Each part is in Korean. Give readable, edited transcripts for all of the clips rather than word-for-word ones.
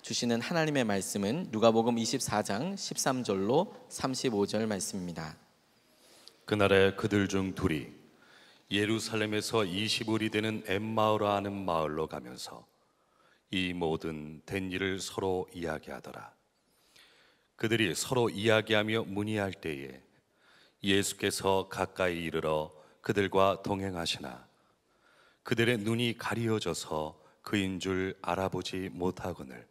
주시는 하나님의 말씀은 누가복음 24장 13절로 35절 말씀입니다. 그날에 그들 중 둘이 예루살렘에서 20을이 되는 엠마오라 하는 마을로 가면서 이 모든 된 일을 서로 이야기하더라. 그들이 서로 이야기하며 문의할 때에 예수께서 가까이 이르러 그들과 동행하시나 그들의 눈이 가리어져서 그인 줄 알아보지 못하거늘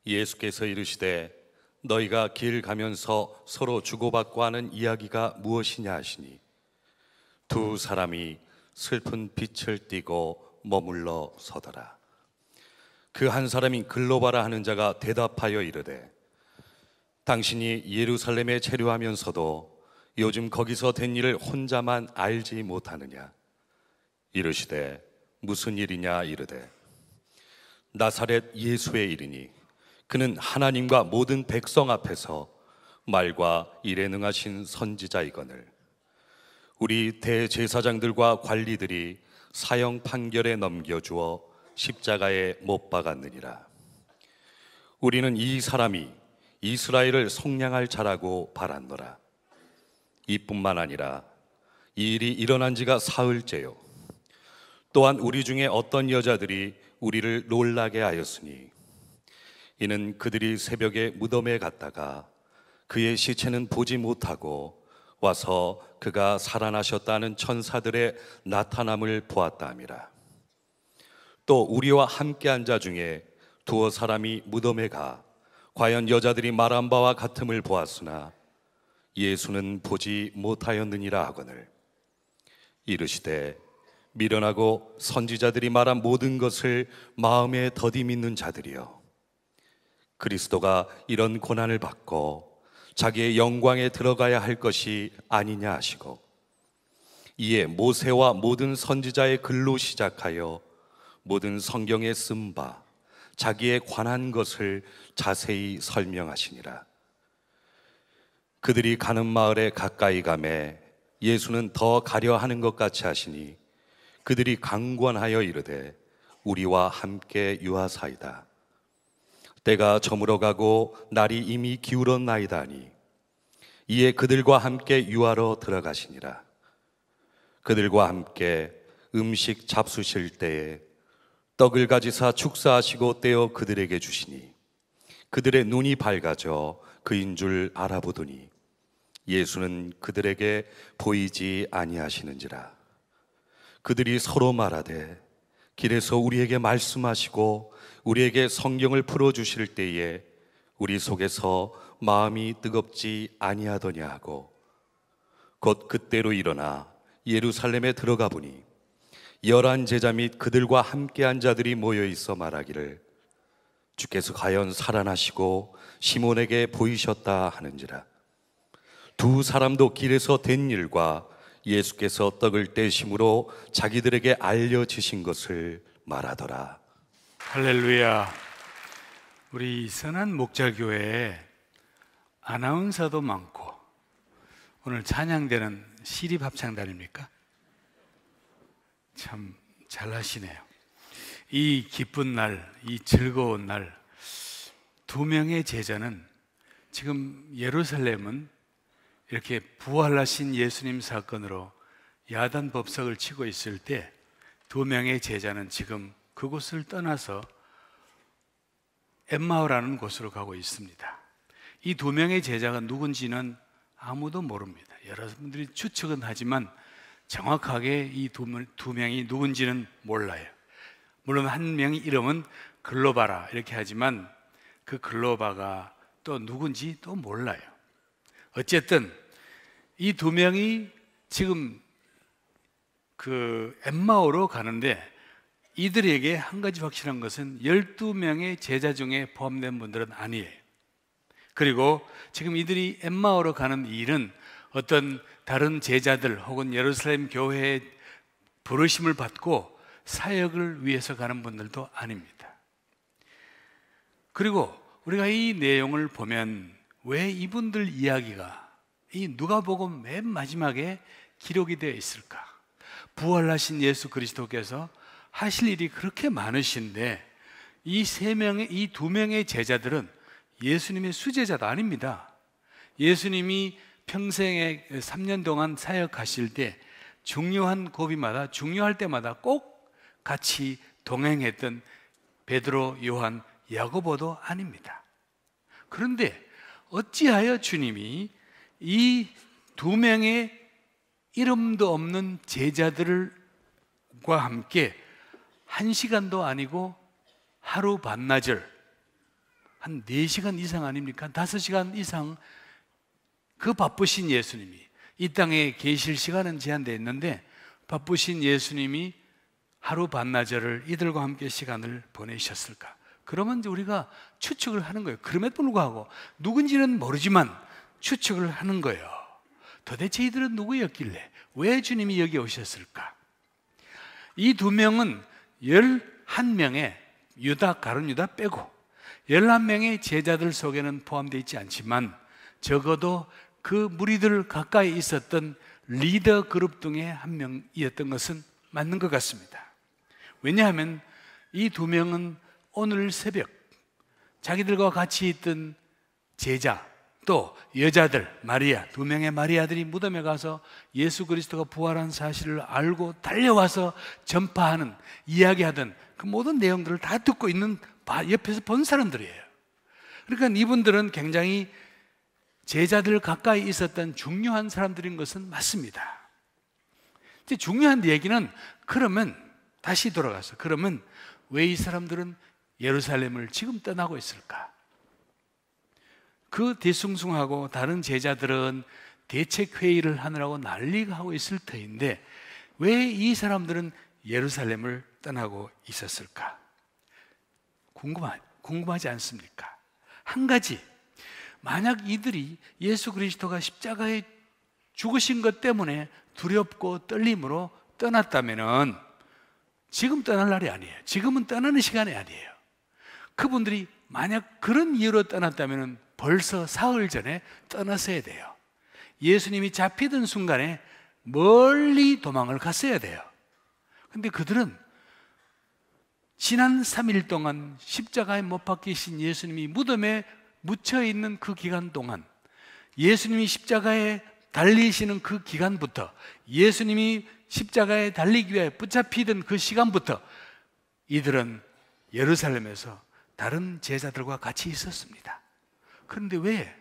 예수께서 이르시되 너희가 길 가면서 서로 주고받고 하는 이야기가 무엇이냐 하시니 두 사람이 슬픈 빛을 띠고 머물러 서더라. 그 한 사람이 글로바라 하는 자가 대답하여 이르되 당신이 예루살렘에 체류하면서도 요즘 거기서 된 일을 혼자만 알지 못하느냐. 이르시되 무슨 일이냐 이르되 나사렛 예수의 일이니 그는 하나님과 모든 백성 앞에서 말과 일에 능하신 선지자이거늘 우리 대제사장들과 관리들이 사형 판결에 넘겨주어 십자가에 못 박았느니라. 우리는 이 사람이 이스라엘을 속량할 자라고 바랐노라. 이뿐만 아니라 이 일이 일어난 지가 사흘째요. 또한 우리 중에 어떤 여자들이 우리를 놀라게 하였으니 이는 그들이 새벽에 무덤에 갔다가 그의 시체는 보지 못하고 와서 그가 살아나셨다는 천사들의 나타남을 보았다 함이라. 또 우리와 함께한 자 중에 두어 사람이 무덤에 가 과연 여자들이 말한 바와 같음을 보았으나 예수는 보지 못하였느니라 하거늘 이르시되 미련하고 선지자들이 말한 모든 것을 마음에 더디 믿는 자들이여 그리스도가 이런 고난을 받고 자기의 영광에 들어가야 할 것이 아니냐 하시고 이에 모세와 모든 선지자의 글로 시작하여 모든 성경에 쓴 바 자기에 관한 것을 자세히 설명하시니라. 그들이 가는 마을에 가까이 가매 예수는 더 가려 하는 것 같이 하시니 그들이 강권하여 이르되 우리와 함께 유하사이다. 때가 저물어가고 날이 이미 기울었나이다 하니 이에 그들과 함께 유하러 들어가시니라. 그들과 함께 음식 잡수실 때에 떡을 가지사 축사하시고 떼어 그들에게 주시니 그들의 눈이 밝아져 그인 줄 알아보더니 예수는 그들에게 보이지 아니하시는지라. 그들이 서로 말하되 길에서 우리에게 말씀하시고 우리에게 성경을 풀어주실 때에 우리 속에서 마음이 뜨겁지 아니하더냐 하고 곧 그때로 일어나 예루살렘에 들어가 보니 11 제자 및 그들과 함께한 자들이 모여 있어 말하기를 주께서 과연 살아나시고 시몬에게 보이셨다 하는지라. 두 사람도 길에서 된 일과 예수께서 떡을 떼심으로 자기들에게 알려지신 것을 말하더라. 할렐루야. 우리 선한 목자교회에 아나운서도 많고 오늘 찬양되는 시립 합창단입니까? 참 잘하시네요. 이 기쁜 날, 이 즐거운 날, 두 명의 제자는 지금 예루살렘은 이렇게 부활하신 예수님 사건으로 야단 법석을 치고 있을 때 두 명의 제자는 지금 그곳을 떠나서 엠마오라는 곳으로 가고 있습니다. 이 두 명의 제자가 누군지는 아무도 모릅니다. 여러분들이 추측은 하지만 정확하게 이 두 명이 누군지는 몰라요. 물론 한 명의 이름은 글로바라 이렇게 하지만 그 글로바가 또 누군지 또 몰라요. 어쨌든 이 두 명이 지금 그 엠마오로 가는데 이들에게 한 가지 확실한 것은 12명의 제자 중에 포함된 분들은 아니에요. 그리고 지금 이들이 엠마오로 가는 일은 어떤 다른 제자들 혹은 예루살렘 교회의 부르심을 받고 사역을 위해서 가는 분들도 아닙니다. 그리고 우리가 이 내용을 보면 왜 이분들 이야기가 이 누가복음 맨 마지막에 기록이 되어 있을까? 부활하신 예수 그리스도께서 하실 일이 그렇게 많으신데 이 두 명의 제자들은 예수님의 수제자도 아닙니다. 예수님이 평생에 3년 동안 사역하실 때 중요한 고비마다, 중요할 때마다 꼭 같이 동행했던 베드로, 요한, 야고보도 아닙니다. 그런데 어찌하여 주님이 이 두 명의 이름도 없는 제자들과 함께 1시간도 아니고 하루 반나절, 한 4시간 이상 아닙니까? 5시간 이상 그 바쁘신 예수님이, 이 땅에 계실 시간은 제한되어 있는데 바쁘신 예수님이 하루 반나절을 이들과 함께 시간을 보내셨을까? 그러면 이제 우리가 추측을 하는 거예요. 그럼에도 불구하고 누군지는 모르지만 추측을 하는 거예요. 도대체 이들은 누구였길래 왜 주님이 여기 오셨을까? 이 두 명은 11명의 가룟 유다 빼고 11명의 제자들 속에는 포함되어 있지 않지만 적어도 그 무리들 가까이 있었던 리더 그룹 중에 한 명이었던 것은 맞는 것 같습니다. 왜냐하면 이 두 명은 오늘 새벽 자기들과 같이 있던 제자, 또 여자들, 마리아, 두 명의 마리아들이 무덤에 가서 예수 그리스도가 부활한 사실을 알고 달려와서 전파하는, 이야기하던 그 모든 내용들을 다 듣고 있는, 옆에서 본 사람들이에요. 그러니까 이분들은 굉장히 제자들 가까이 있었던 중요한 사람들인 것은 맞습니다. 이제 중요한 얘기는, 그러면 다시 돌아가서, 그러면 왜 이 사람들은 예루살렘을 지금 떠나고 있을까? 그 뒤숭숭하고 다른 제자들은 대책회의를 하느라고 난리가 하고 있을 터인데 왜 이 사람들은 예루살렘을 떠나고 있었을까? 궁금하지 않습니까? 한 가지, 만약 이들이 예수 그리스도가 십자가에 죽으신 것 때문에 두렵고 떨림으로 떠났다면은 지금 떠날 날이 아니에요. 지금은 떠나는 시간이 아니에요. 그분들이 만약 그런 이유로 떠났다면은 벌써 사흘 전에 떠났어야 돼요. 예수님이 잡히던 순간에 멀리 도망을 갔어야 돼요. 근데 그들은 지난 3일 동안 십자가에 못 박히신 예수님이 무덤에 묻혀있는 그 기간 동안, 예수님이 십자가에 달리시는 그 기간부터, 예수님이 십자가에 달리기 위해 붙잡히던 그 시간부터 이들은 예루살렘에서 다른 제자들과 같이 있었습니다. 그런데 왜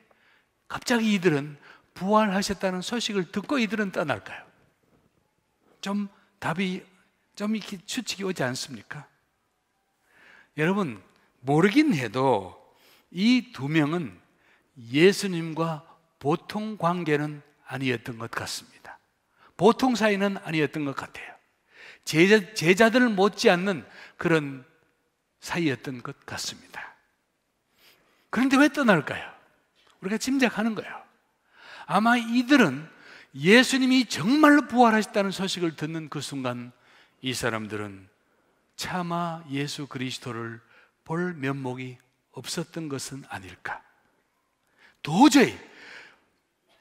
갑자기 이들은 부활하셨다는 소식을 듣고 이들은 떠날까요? 좀 이렇게 추측이 오지 않습니까? 여러분, 모르긴 해도 이 두 명은 예수님과 보통 관계는 아니었던 것 같습니다. 보통 사이는 아니었던 것 같아요. 제자들을 못지않는 그런 사이였던 것 같습니다. 그런데 왜 떠날까요? 우리가 짐작하는 거예요. 아마 이들은 예수님이 정말로 부활하셨다는 소식을 듣는 그 순간 이 사람들은 차마 예수 그리스도를 볼 면목이 없었던 것은 아닐까. 도저히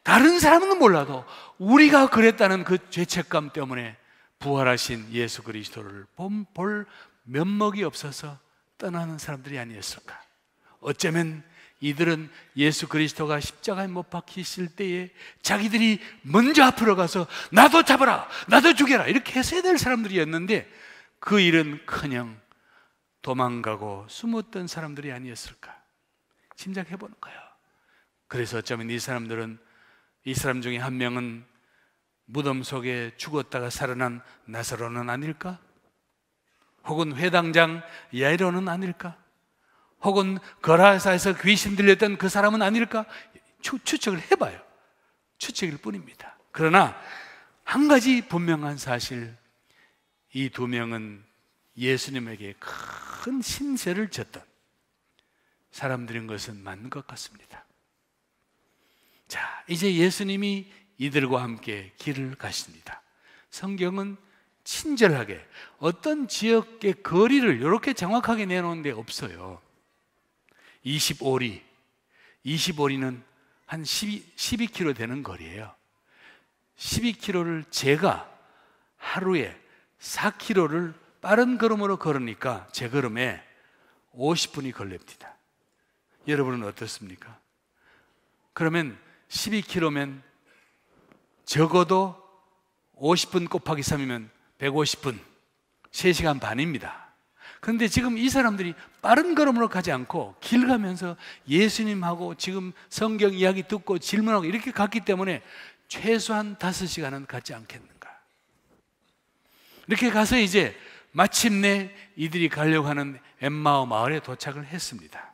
다른 사람은 몰라도 우리가 그랬다는 그 죄책감 때문에 부활하신 예수 그리스도를 볼 면목이 없어서 떠나는 사람들이 아니었을까. 어쩌면 이들은 예수 그리스도가 십자가에 못 박히실 때에 자기들이 먼저 앞으로 가서 나도 잡아라, 나도 죽여라 이렇게 했어야 될 사람들이었는데 그 일은 그냥 도망가고 숨었던 사람들이 아니었을까 짐작해보는 거예요. 그래서 어쩌면 이 사람 중에 한 명은 무덤 속에 죽었다가 살아난 나사로는 아닐까? 혹은 회당장 야이로는 아닐까? 혹은 거라사에서 귀신 들렸던 그 사람은 아닐까? 추측을 해봐요. 추측일 뿐입니다. 그러나 한 가지 분명한 사실, 이 두 명은 예수님에게 큰 신세를 졌던 사람들인 것은 맞는 것 같습니다. 자, 이제 예수님이 이들과 함께 길을 가십니다. 성경은 친절하게 어떤 지역의 거리를 이렇게 정확하게 내놓은 데 없어요. 25리는 한 12km 되는 거리예요. 12km를 제가 하루에 4km를 빠른 걸음으로 걸으니까 제 걸음에 50분이 걸립니다. 여러분은 어떻습니까? 그러면 12km면 적어도 50분 곱하기 3이면 150분, 3시간 반입니다. 그런데 지금 이 사람들이 빠른 걸음으로 가지 않고 길 가면서 예수님하고 지금 성경 이야기 듣고 질문하고 이렇게 갔기 때문에 최소한 5시간은 갔지 않겠는가. 이렇게 가서 이제 마침내 이들이 가려고 하는 엠마오 마을에 도착을 했습니다.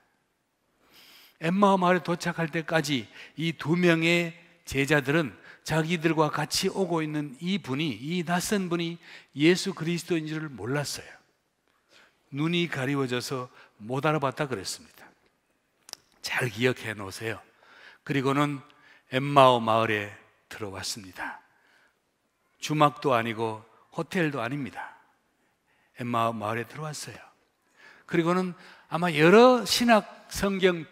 엠마오 마을에 도착할 때까지 이 2명의 제자들은 자기들과 같이 오고 있는 이 낯선 분이 예수 그리스도인 줄을 몰랐어요. 눈이 가리워져서 못 알아봤다 그랬습니다. 잘 기억해 놓으세요. 그리고는 엠마오 마을에 들어왔습니다. 주막도 아니고 호텔도 아닙니다. 엠마오 마을에 들어왔어요. 그리고는 아마 여러 신학 성경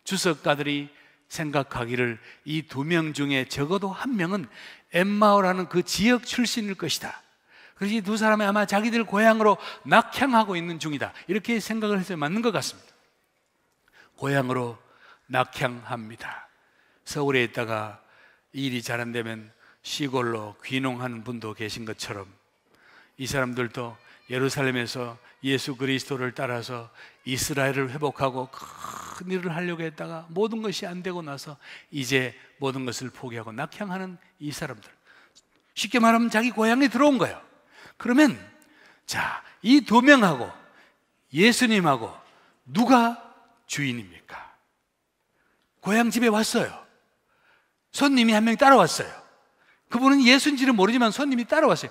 주석가들이 생각하기를 이 2명 중에 적어도 1명은 엠마오라는 그 지역 출신일 것이다. 그래서 이 2사람이 아마 자기들 고향으로 낙향하고 있는 중이다. 이렇게 생각을 해서 맞는 것 같습니다. 고향으로 낙향합니다. 서울에 있다가 일이 잘 안 되면 시골로 귀농하는 분도 계신 것처럼 이 사람들도 예루살렘에서 예수 그리스도를 따라서 이스라엘을 회복하고 큰 일을 하려고 했다가 모든 것이 안 되고 나서 이제 모든 것을 포기하고 낙향하는 이 사람들, 쉽게 말하면 자기 고향에 들어온 거예요. 그러면 자, 이 2명하고 예수님하고 누가 주인입니까? 고향 집에 왔어요. 손님이 1명 따라왔어요. 그분은 예수인지는 모르지만 손님이 따라왔어요.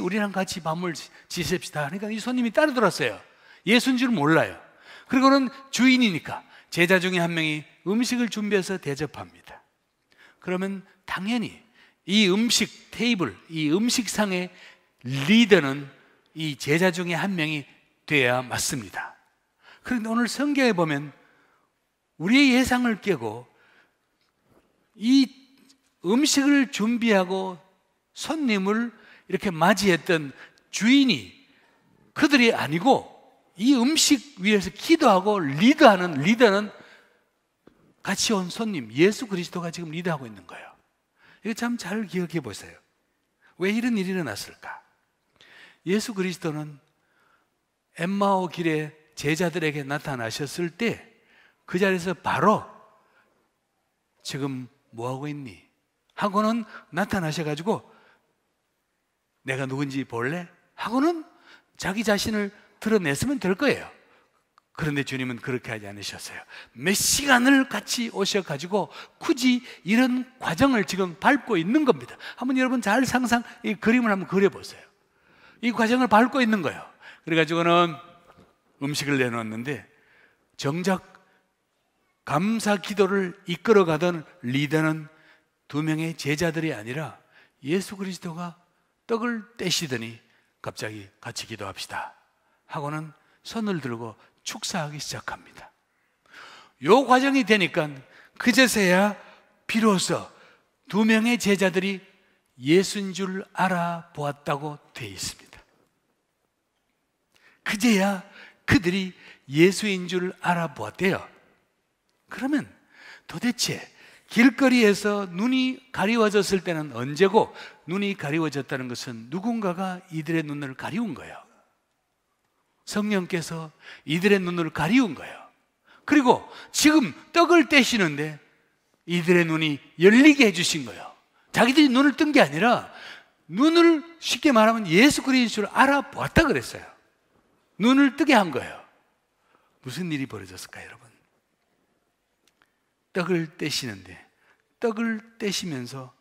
우리랑 같이 밤을 지셉시다. 그러니까 이 손님이 따라들었어요. 예수인지는 몰라요. 그리고는 주인이니까 제자 중에 1명이 음식을 준비해서 대접합니다. 그러면 당연히 이 음식 테이블, 이 음식상의 리더는 이 제자 중에 1명이 돼야 맞습니다. 그런데 오늘 성경에 보면 우리의 예상을 깨고 이 음식을 준비하고 손님을 이렇게 맞이했던 주인이 그들이 아니고 이 음식 위에서 기도하고 리드하는 리더는 같이 온 손님 예수 그리스도가 지금 리드하고 있는 거예요. 이거 참 잘 기억해 보세요. 왜 이런 일이 일어났을까? 예수 그리스도는 엠마오 길에 제자들에게 나타나셨을 때 그 자리에서 바로 지금 뭐하고 있니? 하고는 나타나셔가지고 내가 누군지 볼래? 하고는 자기 자신을 드러냈으면 될 거예요. 그런데 주님은 그렇게 하지 않으셨어요. 몇 시간을 같이 오셔가지고 굳이 이런 과정을 지금 밟고 있는 겁니다. 한번 여러분 잘 이 그림을 한번 그려보세요. 이 과정을 밟고 있는 거예요. 그래가지고는 음식을 내놓았는데 정작 감사 기도를 이끌어가던 리더는 2명의 제자들이 아니라 예수 그리스도가 떡을 떼시더니 갑자기 같이 기도합시다 하고는 손을 들고 축사하기 시작합니다. 요 과정이 되니까 그제서야 비로소 2명의 제자들이 예수인 줄 알아보았다고 되어 있습니다. 그제야 그들이 예수인 줄 알아보았대요. 그러면 도대체 길거리에서 눈이 가리워졌을 때는 언제고 눈이 가리워졌다는 것은 누군가가 이들의 눈을 가리운 거예요. 성령께서 이들의 눈을 가리운 거예요. 그리고 지금 떡을 떼시는데 이들의 눈이 열리게 해주신 거예요. 자기들이 눈을 뜬 게 아니라 눈을 쉽게 말하면 예수 그리스도를 알아보았다 그랬어요. 눈을 뜨게 한 거예요. 무슨 일이 벌어졌을까요, 여러분? 떡을 떼시는데 떡을 떼시면서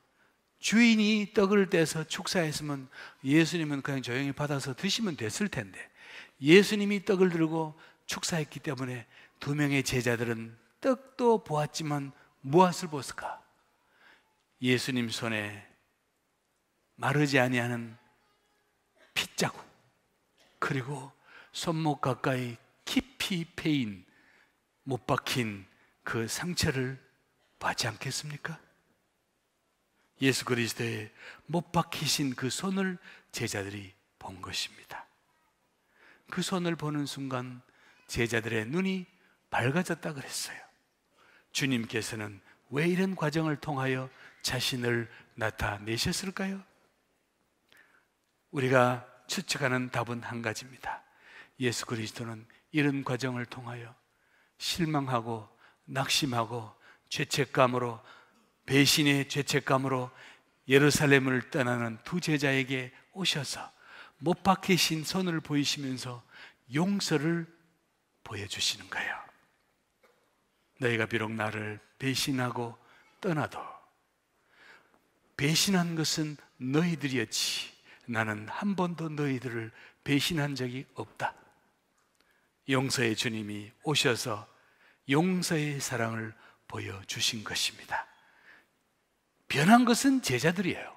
주인이 떡을 떼서 축사했으면 예수님은 그냥 조용히 받아서 드시면 됐을 텐데 예수님이 떡을 들고 축사했기 때문에 2명의 제자들은 떡도 보았지만 무엇을 보았을까? 예수님 손에 마르지 아니하는 핏자국, 그리고 손목 가까이 깊이 패인 못 박힌 그 상처를 보지 않겠습니까? 예수 그리스도의 못 박히신 그 손을 제자들이 본 것입니다. 그 손을 보는 순간 제자들의 눈이 밝아졌다 그랬어요. 주님께서는 왜 이런 과정을 통하여 자신을 나타내셨을까요? 우리가 추측하는 답은 한 가지입니다. 예수 그리스도는 이런 과정을 통하여 실망하고 낙심하고 죄책감으로, 배신의 죄책감으로 예루살렘을 떠나는 두 제자에게 오셔서 못 박히신 손을 보이시면서 용서를 보여주시는 거예요. 너희가 비록 나를 배신하고 떠나도 배신한 것은 너희들이었지 나는 한 번도 너희들을 배신한 적이 없다. 용서의 주님이 오셔서 용서의 사랑을 보여주신 것입니다. 변한 것은 제자들이에요.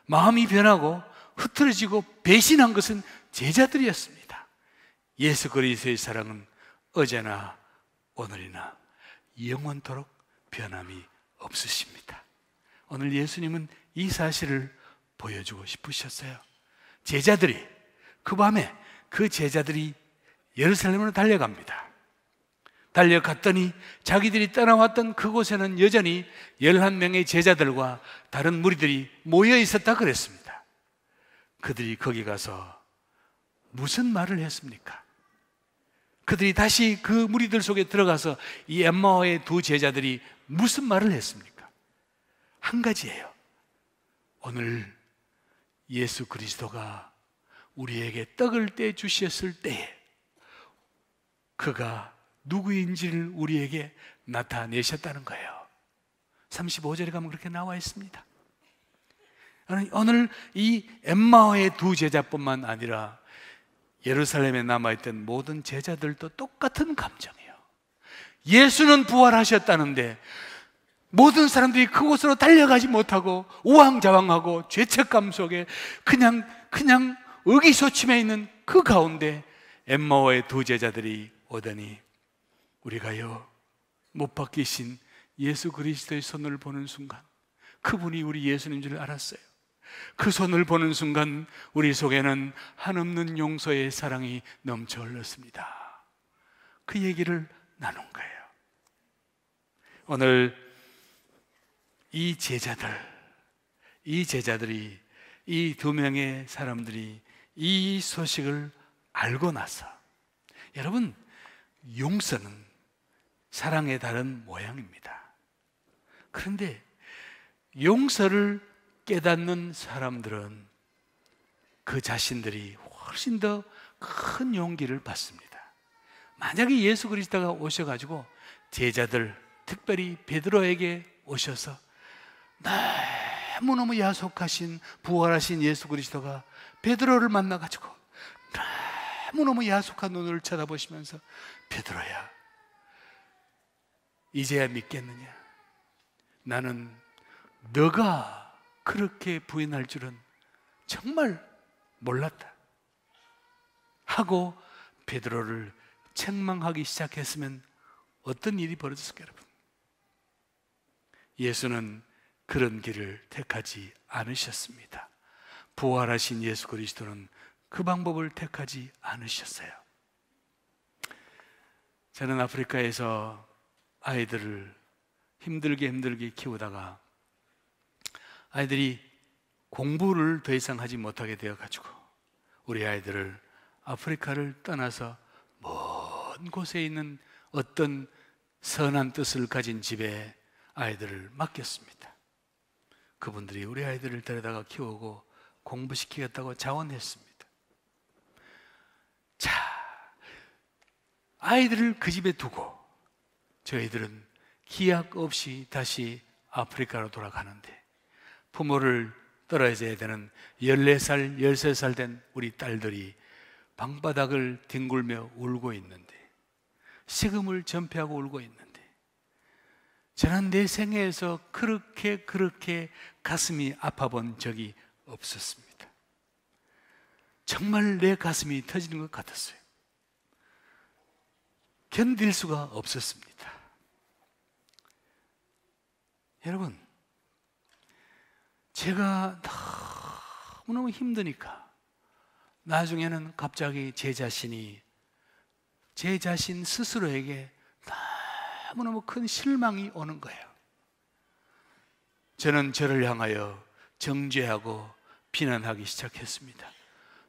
마음이 변하고 흐트러지고 배신한 것은 제자들이었습니다. 예수 그리스도의 사랑은 어제나 오늘이나 영원토록 변함이 없으십니다. 오늘 예수님은 이 사실을 보여주고 싶으셨어요. 제자들이 그 밤에 그 제자들이 예루살렘으로 달려갑니다. 달려갔더니 자기들이 떠나왔던 그곳에는 여전히 11명의 제자들과 다른 무리들이 모여 있었다 그랬습니다. 그들이 거기 가서 무슨 말을 했습니까? 그들이 다시 그 무리들 속에 들어가서 이 엠마오의 두 제자들이 무슨 말을 했습니까? 한 가지예요. 오늘 예수 그리스도가 우리에게 떡을 떼주셨을 때에 그가 누구인지를 우리에게 나타내셨다는 거예요. 35절에 가면 그렇게 나와 있습니다. 오늘 이 엠마오의 두 제자뿐만 아니라 예루살렘에 남아있던 모든 제자들도 똑같은 감정이에요. 예수는 부활하셨다는데 모든 사람들이 그곳으로 달려가지 못하고 우왕좌왕하고 죄책감 속에 그냥 의기소침해 있는 그 가운데 엠마오의 두 제자들이 오더니 우리가요 못 박히신 예수 그리스도의 손을 보는 순간 그분이 우리 예수님인 줄 알았어요. 그 손을 보는 순간 우리 속에는 한없는 용서의 사랑이 넘쳐 흘렀습니다. 그 얘기를 나눈 거예요. 오늘 이 제자들이 이 두 명의 사람들이 이 소식을 알고 나서 여러분 용서는 사랑의 다른 모양입니다. 그런데 용서를 깨닫는 사람들은 그 자신들이 훨씬 더 큰 용기를 받습니다. 만약에 예수 그리스도가 오셔가지고 제자들, 특별히 베드로에게 오셔서 너무너무 야속하신 부활하신 예수 그리스도가 베드로를 만나가지고 너무너무 야속한 눈을 쳐다보시면서 베드로야 이제야 믿겠느냐? 나는 너가 그렇게 부인할 줄은 정말 몰랐다 하고 베드로를 책망하기 시작했으면 어떤 일이 벌어졌을까요, 여러분? 예수는 그런 길을 택하지 않으셨습니다. 부활하신 예수 그리스도는 그 방법을 택하지 않으셨어요. 저는 아프리카에서 아이들을 힘들게 키우다가 아이들이 공부를 더 이상 하지 못하게 되어가지고 우리 아이들을 아프리카를 떠나서 먼 곳에 있는 어떤 선한 뜻을 가진 집에 아이들을 맡겼습니다. 그분들이 우리 아이들을 데려다가 키우고 공부시키겠다고 자원했습니다. 자, 아이들을 그 집에 두고 저희들은 기약 없이 다시 아프리카로 돌아가는데 부모를 떨어져야 되는 14살, 13살 된 우리 딸들이 방바닥을 뒹굴며 울고 있는데 식음을 전폐하고 울고 있는데 저는 내 생애에서 그렇게 가슴이 아파본 적이 없었습니다. 정말 내 가슴이 터지는 것 같았어요. 견딜 수가 없었습니다. 여러분, 제가 너무너무 힘드니까 나중에는 갑자기 제 자신이 제 자신 스스로에게 너무너무 큰 실망이 오는 거예요. 저는 저를 향하여 정죄하고 비난하기 시작했습니다.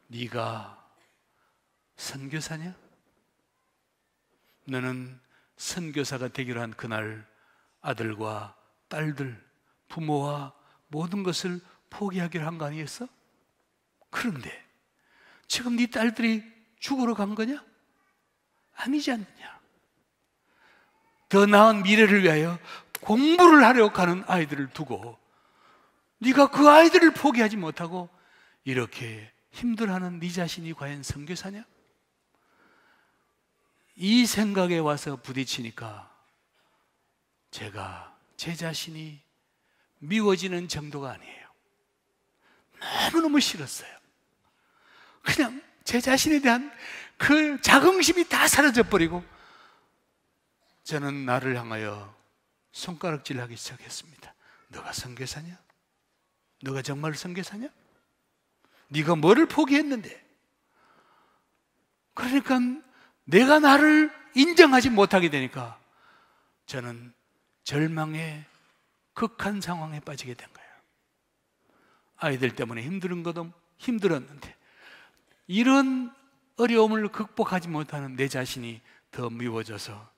네가 선교사냐? 너는 선교사가 되기로 한 그날 아들과 딸들, 부모와 모든 것을 포기하기로 한 거 아니었어? 그런데 지금 네 딸들이 죽으러 간 거냐? 아니지 않느냐? 더 나은 미래를 위하여 공부를 하려고 하는 아이들을 두고 네가 그 아이들을 포기하지 못하고 이렇게 힘들어하는 네 자신이 과연 선교사냐? 이 생각에 와서 부딪히니까 제가 제 자신이 미워지는 정도가 아니에요. 너무너무 싫었어요. 그냥 제 자신에 대한 그 자긍심이 다 사라져버리고 저는 나를 향하여 손가락질하기 시작했습니다. 너가 선교사냐? 너가 정말 선교사냐? 네가 뭐를 포기했는데? 그러니까 내가 나를 인정하지 못하게 되니까 저는 절망의 극한 상황에 빠지게 된 거예요. 아이들 때문에 힘든 것도 힘들었는데 이런 어려움을 극복하지 못하는 내 자신이 더 미워져서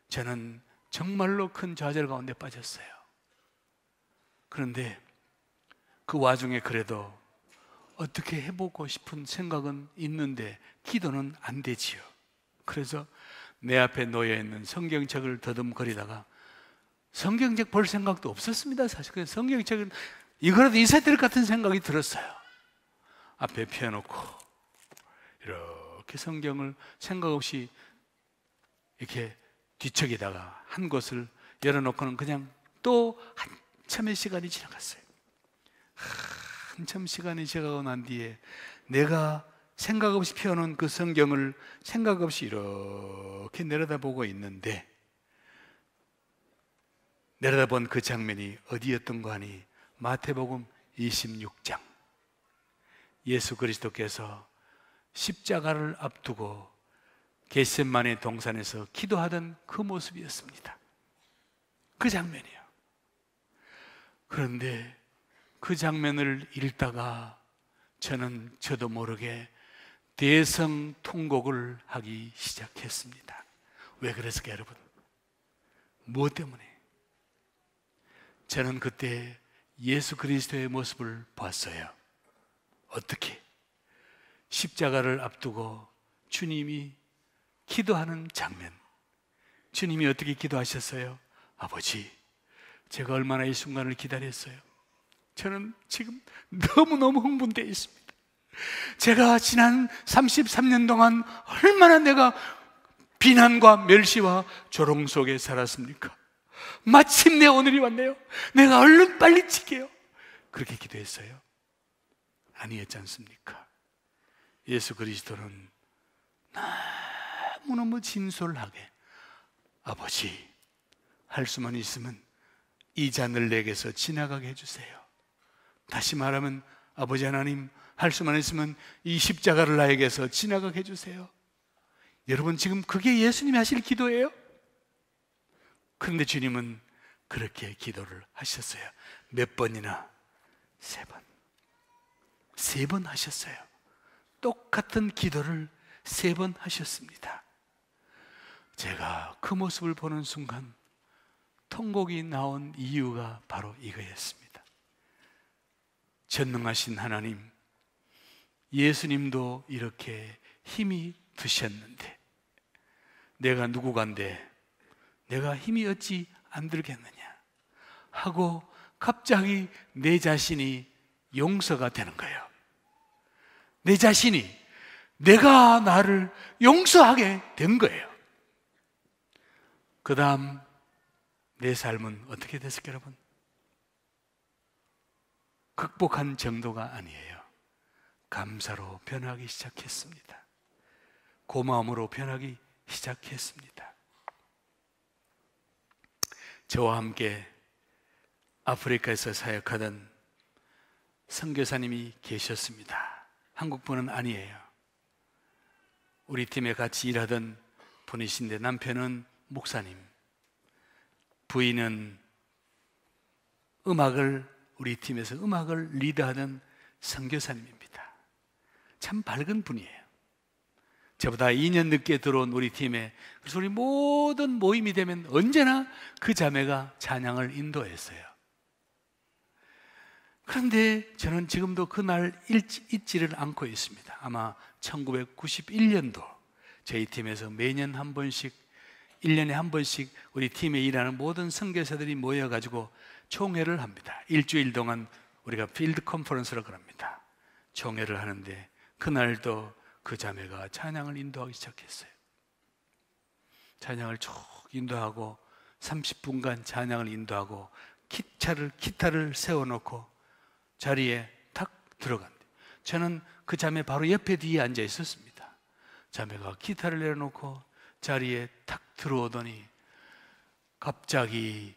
저는 정말로 큰 좌절 가운데 빠졌어요. 그런데 그 와중에 그래도 어떻게 해보고 싶은 생각은 있는데 기도는 안 되지요. 그래서 내 앞에 놓여있는 성경책을 더듬거리다가 성경책 볼 생각도 없었습니다. 사실 그래서 성경책은 이거라도 있어야 될 것 같은 생각이 들었어요. 앞에 펴놓고 이렇게 성경을 생각 없이 이렇게 뒤척이다가 한 곳을 열어놓고는 그냥 또 한참의 시간이 지나갔어요. 한참 시간이 지나가고 난 뒤에 내가 생각 없이 펴놓은 그 성경을 생각 없이 이렇게 내려다보고 있는데 내려다본 그 장면이 어디였던가 하니 마태복음 26장 예수 그리스도께서 십자가를 앞두고 겟세마네 동산에서 기도하던 그 모습이었습니다. 그 장면이요. 그런데 그 장면을 읽다가 저는 저도 모르게 대성통곡을 하기 시작했습니다. 왜 그랬을까요, 여러분? 무엇 때문에? 저는 그때 예수 그리스도의 모습을 봤어요. 어떻게? 십자가를 앞두고 주님이 기도하는 장면. 주님이 어떻게 기도하셨어요? 아버지, 제가 얼마나 이 순간을 기다렸어요. 저는 지금 너무너무 흥분되어 있습니다. 제가 지난 33년 동안 얼마나 내가 비난과 멸시와 조롱 속에 살았습니까? 마침내 오늘이 왔네요. 내가 얼른 빨리 지게요. 그렇게 기도했어요? 아니었지 않습니까? 예수 그리스도는 너무너무 진솔하게 아버지, 할 수만 있으면 이 잔을 내게서 지나가게 해주세요. 다시 말하면 아버지 하나님, 할 수만 있으면 이 십자가를 나에게서 지나가게 해주세요. 여러분, 지금 그게 예수님이 하실 기도예요? 그런데 주님은 그렇게 기도를 하셨어요. 몇 번이나? 3번. 3번 하셨어요. 똑같은 기도를 3번 하셨습니다. 제가 그 모습을 보는 순간 통곡이 나온 이유가 바로 이거였습니다. 전능하신 하나님, 예수님도 이렇게 힘이 드셨는데 내가 누구간데 내가 힘이 어찌 안 들겠느냐 하고 갑자기 내 자신이 용서가 되는 거예요. 내 자신이 내가 나를 용서하게 된 거예요. 그 다음 내 삶은 어떻게 됐을까요, 여러분? 극복한 정도가 아니에요. 감사로 변하기 시작했습니다. 고마움으로 변하기 시작했습니다. 저와 함께 아프리카에서 사역하던 선교사님이 계셨습니다. 한국분은 아니에요. 우리 팀에 같이 일하던 분이신데 남편은 목사님, 부인은 우리 팀에서 음악을 리드하는 선교사님입니다. 참 밝은 분이에요. 저보다 2년 늦게 들어온 우리 팀에, 그래서 우리 모든 모임이 되면 언제나 그 자매가 찬양을 인도했어요. 그런데 저는 지금도 그날 잊지를 않고 있습니다. 아마 1991년도 저희 팀에서 매년 한 번씩, 1년에 한 번씩 우리 팀에 일하는 모든 선교사들이 모여가지고 총회를 합니다. 일주일 동안 우리가 필드 컨퍼런스를 그럽니다. 총회를 하는데 그날도 그 자매가 찬양을 인도하기 시작했어요. 찬양을 쭉 인도하고 30분간 찬양을 인도하고 기타를 세워놓고 자리에 탁 들어간대. 저는 그 자매 바로 옆에 뒤에 앉아 있었습니다. 자매가 기타를 내려놓고 자리에 탁 들어오더니 갑자기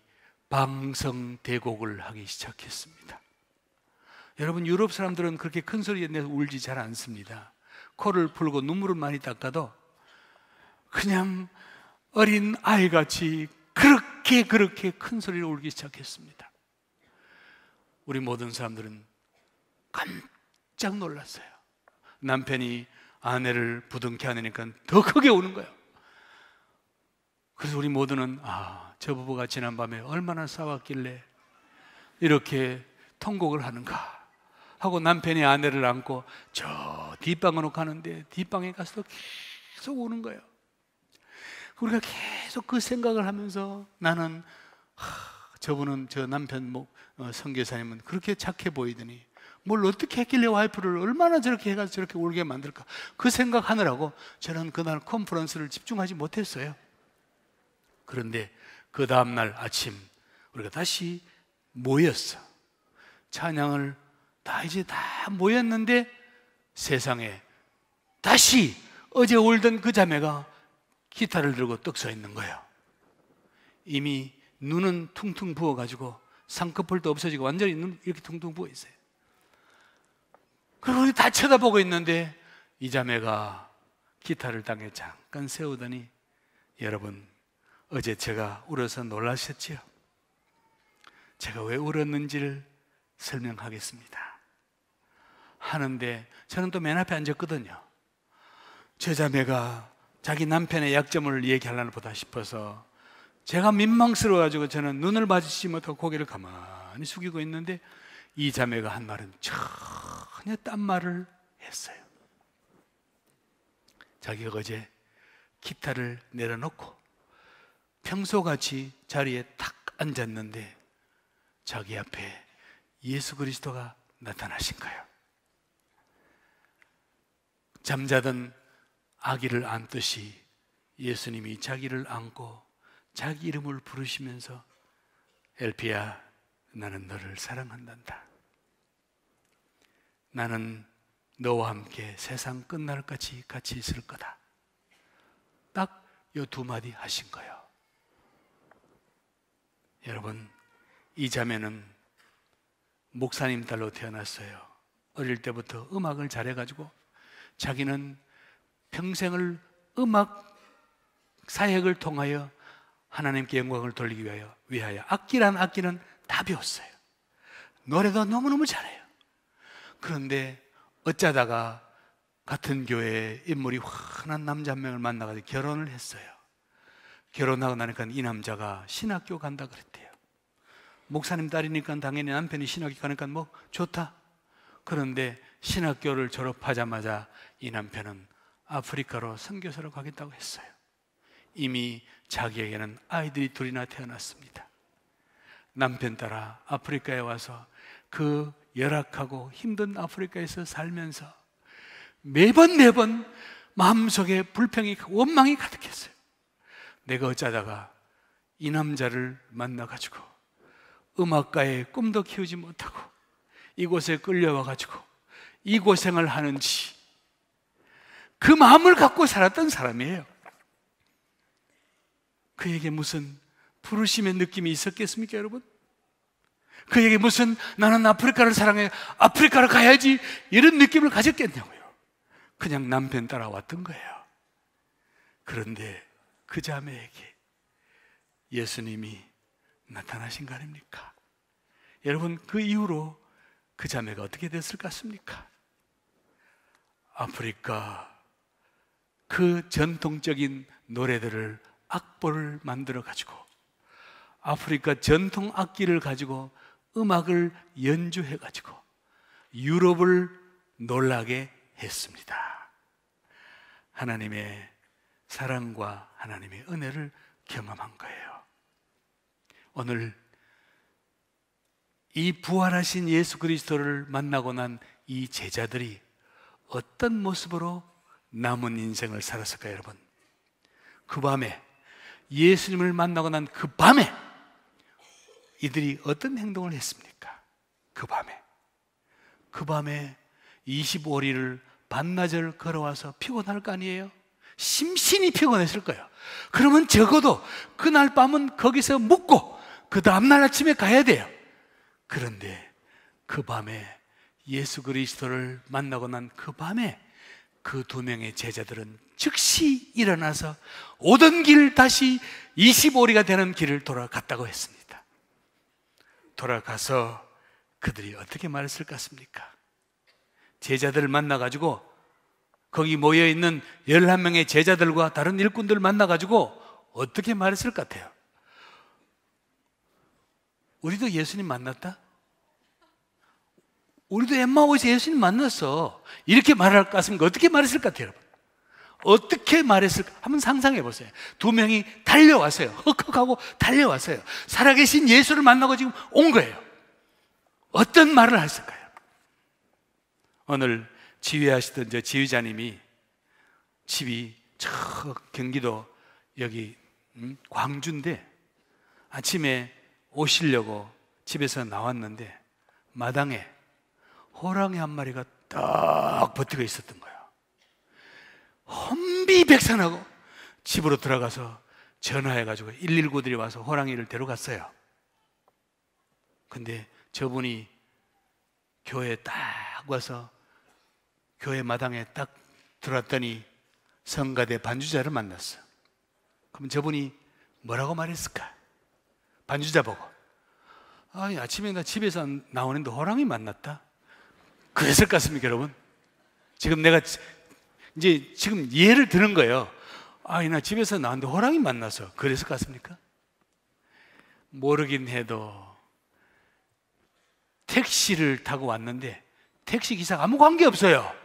방성대곡을 하기 시작했습니다. 여러분, 유럽 사람들은 그렇게 큰 소리에 내서 울지 잘 않습니다. 코를 풀고 눈물을 많이 닦아도 그냥 어린 아이같이 그렇게 큰 소리로 울기 시작했습니다. 우리 모든 사람들은 깜짝 놀랐어요. 남편이 아내를 부둥켜 안으니까 더 크게 우는 거예요. 그래서 우리 모두는 저 부부가 지난밤에 얼마나 싸웠길래 이렇게 통곡을 하는가 하고 남편이 아내를 안고 저 뒷방으로 가는데 뒷방에 가서도 계속 우는 거예요. 우리가 계속 그 생각을 하면서 나는 저분은, 저 남편 선교사님은 그렇게 착해 보이더니 뭘 어떻게 했길래 와이프를 얼마나 저렇게 해가지고 저렇게 울게 만들까, 그 생각하느라고 저는 그날 컨퍼런스를 집중하지 못했어요. 그런데 그 다음날 아침 우리가 다시 모였어. 찬양을 이제 다 모였는데 세상에 다시 어제 울던 그 자매가 기타를 들고 떡 서 있는 거예요. 이미 눈은 퉁퉁 부어가지고 쌍꺼풀도 없어지고 완전히 눈 이렇게 퉁퉁 부어 있어요. 그리고 우리 다 쳐다보고 있는데 이 자매가 기타를 땅에 잠깐 세우더니, 여러분, 어제 제가 울어서 놀라셨지요? 제가 왜 울었는지를 설명하겠습니다. 하는데 저는 또 맨 앞에 앉았거든요. 저 자매가 자기 남편의 약점을 얘기하려나 보다 싶어서 제가 민망스러워가지고 저는 눈을 마주치지 못하고 고개를 가만히 숙이고 있는데 이 자매가 한 말은 전혀 딴 말을 했어요. 자기가 어제 기타를 내려놓고 평소같이 자리에 탁 앉았는데 자기 앞에 예수 그리스도가 나타나신 거예요. 잠자던 아기를 안듯이 예수님이 자기를 안고 자기 이름을 부르시면서 엘피야, 나는 너를 사랑한단다. 나는 너와 함께 세상 끝날까지 같이 있을 거다. 딱 요 두 마디 하신 거예요. 여러분, 이 자매는 목사님 딸로 태어났어요. 어릴 때부터 음악을 잘해가지고 자기는 평생을 음악 사역을 통하여 하나님께 영광을 돌리기 위하여 악기는 다 배웠어요. 노래도 너무너무 잘해요. 그런데 어쩌다가 같은 교회에 인물이 환한 남자 한 명을 만나가지고 결혼을 했어요. 결혼하고 나니까 이 남자가 신학교 간다 그랬대요. 목사님 딸이니까 당연히 남편이 신학교 가니까 뭐 좋다. 그런데 신학교를 졸업하자마자 이 남편은 아프리카로 선교사로 가겠다고 했어요. 이미 자기에게는 아이들이 둘이나 태어났습니다. 남편 따라 아프리카에 와서 그 열악하고 힘든 아프리카에서 살면서 매번 마음속에 불평이, 원망이 가득했어요. 내가 어쩌다가 이 남자를 만나가지고 음악가의 꿈도 키우지 못하고 이곳에 끌려와가지고 이 고생을 하는지, 그 마음을 갖고 살았던 사람이에요. 그에게 무슨 부르심의 느낌이 있었겠습니까, 여러분? 그에게 무슨 나는 아프리카를 사랑해, 아프리카로 가야지, 이런 느낌을 가졌겠냐고요. 그냥 남편 따라왔던 거예요. 그런데 그 자매에게 예수님이 나타나신 거 아닙니까? 여러분, 그 이후로 그 자매가 어떻게 됐을 것 같습니까? 아프리카 그 전통적인 노래들을 악보를 만들어 가지고 아프리카 전통 악기를 가지고 음악을 연주해 가지고 유럽을 놀라게 했습니다. 하나님의 사랑과 하나님의 은혜를 경험한 거예요. 오늘 이 부활하신 예수 그리스도를 만나고 난 이 제자들이 어떤 모습으로 남은 인생을 살았을까요, 여러분? 그 밤에, 예수님을 만나고 난 그 밤에 이들이 어떤 행동을 했습니까? 그 밤에 25리를 반나절 걸어와서 피곤할 거 아니에요? 심신이 피곤했을 거예요. 그러면 적어도 그날 밤은 거기서 묵고 그 다음날 아침에 가야 돼요. 그런데 그 밤에 예수 그리스도를 만나고 난 그 밤에 그 두 명의 제자들은 즉시 일어나서 오던 길 다시 25리가 되는 길을 돌아갔다고 했습니다. 돌아가서 그들이 어떻게 말했을 것 같습니까? 제자들을 만나가지고 거기 모여있는 11명의 제자들과 다른 일꾼들을 만나가지고 어떻게 말했을 것 같아요? 우리도 예수님 만났다? 우리도 엠마오에서 예수님 만났어. 이렇게 말할 것 같습니까? 어떻게 말했을 것 같아요, 여러분? 어떻게 말했을까? 한번 상상해 보세요. 두 명이 달려왔어요. 헉헉하고 달려왔어요. 살아계신 예수를 만나고 지금 온 거예요. 어떤 말을 했을까요? 오늘 지휘하시던 저 지휘자님이 집이 저 경기도 여기 광주인데 아침에 오시려고 집에서 나왔는데 마당에 호랑이 한 마리가 딱 버티고 있었던 거예요. 혼비백산하고 집으로 들어가서 전화해가지고 119들이 와서 호랑이를 데려갔어요. 근데 저분이 교회에 딱 와서 교회 마당에 딱 들어왔더니 성가대 반주자를 만났어. 그럼 저분이 뭐라고 말했을까? 반주자 보고, 아니, 아침에 나 집에서 나오는데 호랑이 만났다? 그랬을 것 같습니까, 여러분? 지금 내가 이제 지금 예를 드는 거예요. 아니, 나 집에서 나왔는데 호랑이 만나서 그랬을 것 같습니까? 모르긴 해도 택시를 타고 왔는데 택시 기사가 아무 관계 없어요.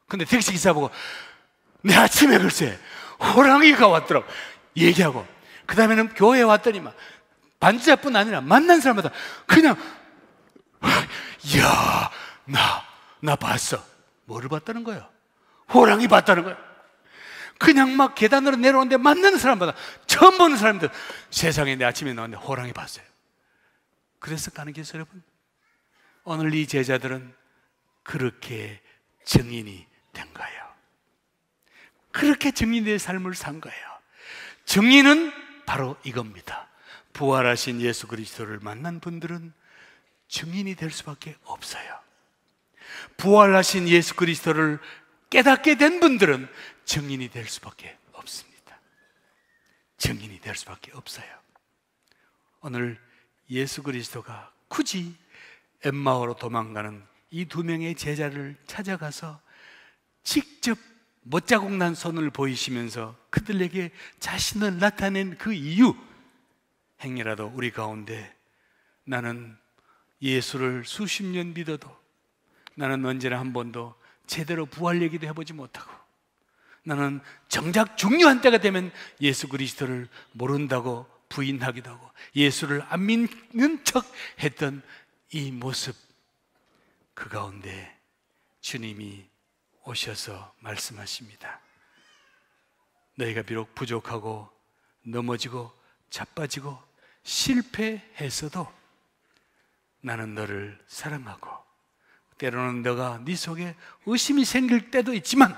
근데 택시 기사 보고 내 아침에 글쎄 호랑이가 왔더라고 얘기하고, 그 다음에는 교회에 왔더니만 반주자뿐 아니라 만난 사람마다 그냥 이야 나 봤어. 뭐를 봤다는 거예요? 호랑이 봤다는 거예요. 그냥 막 계단으로 내려오는데 만나는 사람마다, 처음 보는 사람들, 세상에 내 아침에 나왔는데 호랑이 봤어요. 그래서 가는 게 있어요, 여러분. 오늘 이 제자들은 그렇게 증인이 된 거예요. 그렇게 증인의 삶을 산 거예요. 증인은 바로 이겁니다. 부활하신 예수 그리스도를 만난 분들은 증인이 될 수밖에 없어요. 부활하신 예수 그리스도를 깨닫게 된 분들은 증인이 될 수밖에 없습니다. 증인이 될 수밖에 없어요. 오늘 예수 그리스도가 굳이 엠마오로 도망가는 이 두 명의 제자를 찾아가서 직접 못자국 난 손을 보이시면서 그들에게 자신을 나타낸 그 이유, 행여라도 우리 가운데 나는 예수를 수십 년 믿어도 나는 언제나 한 번도 제대로 부활 얘기도 해보지 못하고, 나는 정작 중요한 때가 되면 예수 그리스도를 모른다고 부인하기도 하고 예수를 안 믿는 척 했던 이 모습, 그 가운데 주님이 오셔서 말씀하십니다. 너희가 비록 부족하고 넘어지고 자빠지고 실패했어도 나는 너를 사랑하고, 때로는 너가 네 속에 의심이 생길 때도 있지만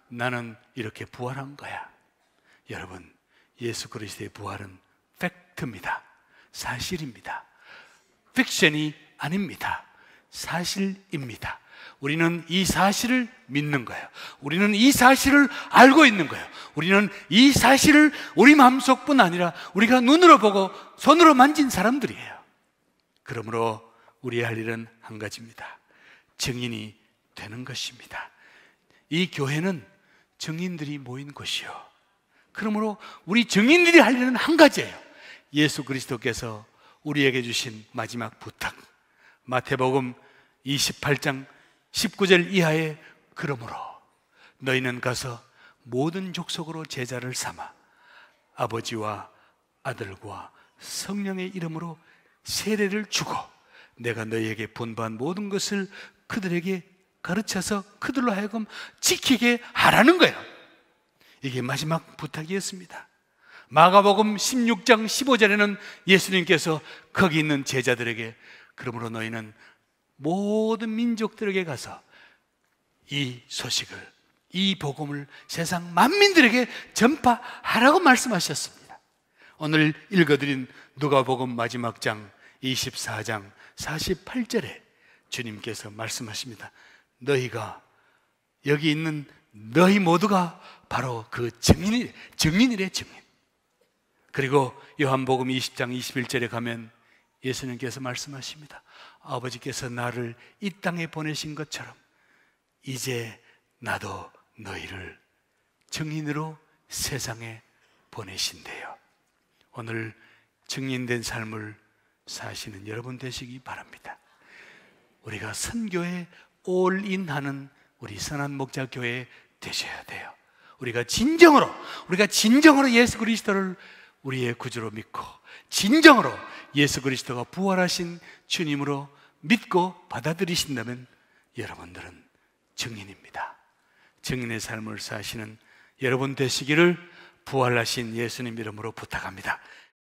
나는 이렇게 부활한 거야. 여러분, 예수 그리스도의 부활은 팩트입니다. 사실입니다. 픽션이 아닙니다. 사실입니다. 우리는 이 사실을 믿는 거예요. 우리는 이 사실을 알고 있는 거예요. 우리는 이 사실을 우리 마음속뿐 아니라 우리가 눈으로 보고 손으로 만진 사람들이에요. 그러므로 우리의 할 일은 한 가지입니다. 증인이 되는 것입니다. 이 교회는 증인들이 모인 곳이요. 그러므로 우리 증인들이 할 일은 한 가지예요. 예수 그리스도께서 우리에게 주신 마지막 부탁, 마태복음 28장 19절 이하에 그러므로 너희는 가서 모든 족속으로 제자를 삼아 아버지와 아들과 성령의 이름으로 세례를 주고 내가 너희에게 분부한 모든 것을 그들에게 가르쳐서 그들로 하여금 지키게 하라는 거예요. 이게 마지막 부탁이었습니다. 마가복음 16장 15절에는 예수님께서 거기 있는 제자들에게 그러므로 너희는 모든 민족들에게 가서 이 소식을, 이 복음을 세상 만민들에게 전파하라고 말씀하셨습니다. 오늘 읽어드린 누가복음 마지막 장 24장 48절에 주님께서 말씀하십니다. 너희가 여기 있는 너희 모두가 바로 그 증인이래, 증인. 그리고 요한복음 20장 21절에 가면 예수님께서 말씀하십니다. 아버지께서 나를 이 땅에 보내신 것처럼 이제 나도 너희를 증인으로 세상에 보내신대요. 오늘 증인된 삶을 사시는 여러분 되시기 바랍니다. 우리가 선교에 올인하는 우리 선한 목자 교회 되셔야 돼요. 우리가 진정으로 예수 그리스도를 우리의 구주로 믿고 진정으로 예수 그리스도가 부활하신 주님으로 믿고 받아들이신다면 여러분들은 증인입니다. 증인의 삶을 사시는 여러분 되시기를 부활하신 예수님 이름으로 부탁합니다.